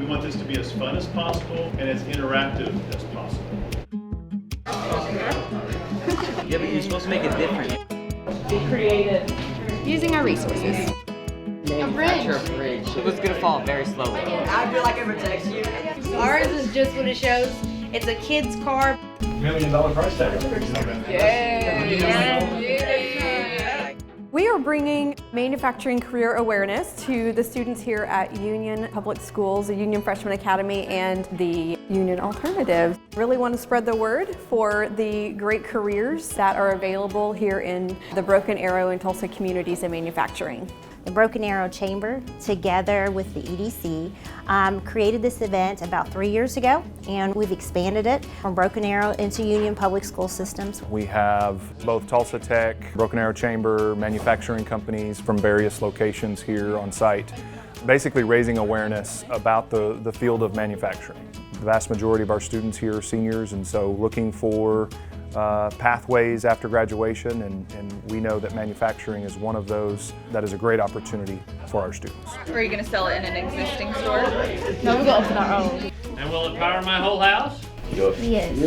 want this to be as fun as possible and as interactive as possible. Yeah, but you're supposed to make it different. Be creative. Using our resources. Manufacture a bridge. It was gonna fall very slowly. I feel like I ever text you. Ours is just what it shows. It's a kid's car. $1 million price tag. We are bringing manufacturing career awareness to the students here at Union Public Schools, the Union Freshman Academy, and the Union Alternative. Really want to spread the word for the great careers that are available here in the Broken Arrow and Tulsa communities in manufacturing. The Broken Arrow Chamber, together with the EDC, created this event about 3 years ago, and we've expanded it from Broken Arrow into Union Public School Systems. We have both Tulsa Tech, Broken Arrow Chamber, manufacturing companies from various locations here on site, basically raising awareness about the field of manufacturing. The vast majority of our students here are seniors, and so looking for pathways after graduation, and we know that manufacturing is one of those that is a great opportunity for our students. Are you going to sell it in an existing store? No, we're going to open our own. And will it power my whole house? Yes.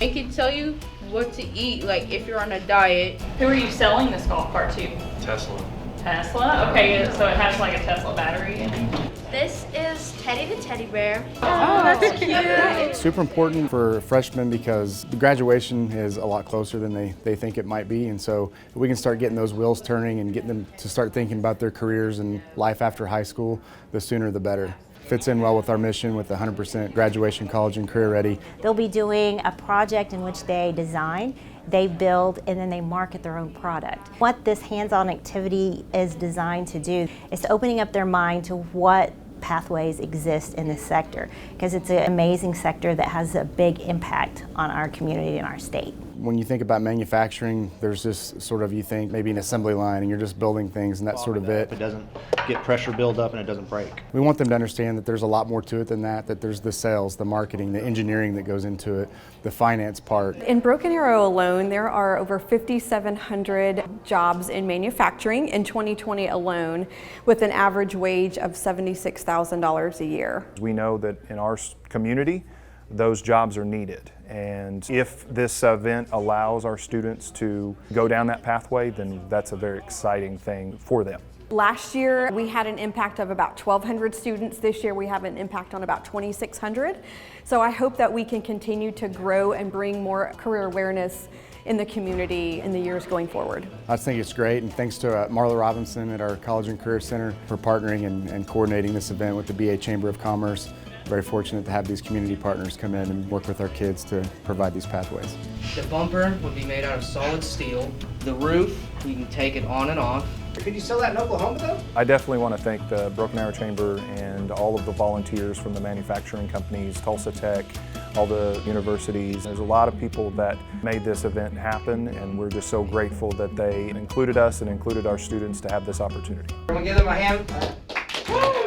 It can tell you what to eat, like if you're on a diet. Who are you selling this golf cart to? Tesla. Tesla? Okay, so it has like a Tesla battery in it. This is Teddy the teddy bear. Oh, that's cute. Super important for freshmen because the graduation is a lot closer than they think it might be, and so if we can start getting those wheels turning and getting them to start thinking about their careers and life after high school, the sooner the better. Fits in well with our mission with 100% graduation, college, and career ready. They'll be doing a project in which they design, they build, and then they market their own product. What this hands-on activity is designed to do is opening up their mind to what pathways exist in this sector, because it's an amazing sector that has a big impact on our community and our state. When you think about manufacturing, there's just sort of, you think maybe an assembly line and you're just building things and that's sort of it. It doesn't get pressure build up and it doesn't break. We want them to understand that there's a lot more to it than that there's the sales, the marketing, the engineering that goes into it, the finance part. In Broken Arrow alone, there are over 5,700 jobs in manufacturing in 2020 alone, with an average wage of $76,000 a year. We know that in our community, those jobs are needed. And if this event allows our students to go down that pathway, then that's a very exciting thing for them. Last year, we had an impact of about 1,200 students. This year, we have an impact on about 2,600. So I hope that we can continue to grow and bring more career awareness in the community in the years going forward. I just think it's great, and thanks to Marla Robinson at our College and Career Center for partnering and coordinating this event with the BA Chamber of Commerce. Very fortunate to have these community partners come in and work with our kids to provide these pathways. The bumper would be made out of solid steel. The roof, we can take it on and off. Could you sell that in Oklahoma though? I definitely want to thank the Broken Arrow Chamber and all of the volunteers from the manufacturing companies, Tulsa Tech, all the universities. There's a lot of people that made this event happen, and we're just so grateful that they included us and included our students to have this opportunity. Everyone give them a hand. Woo!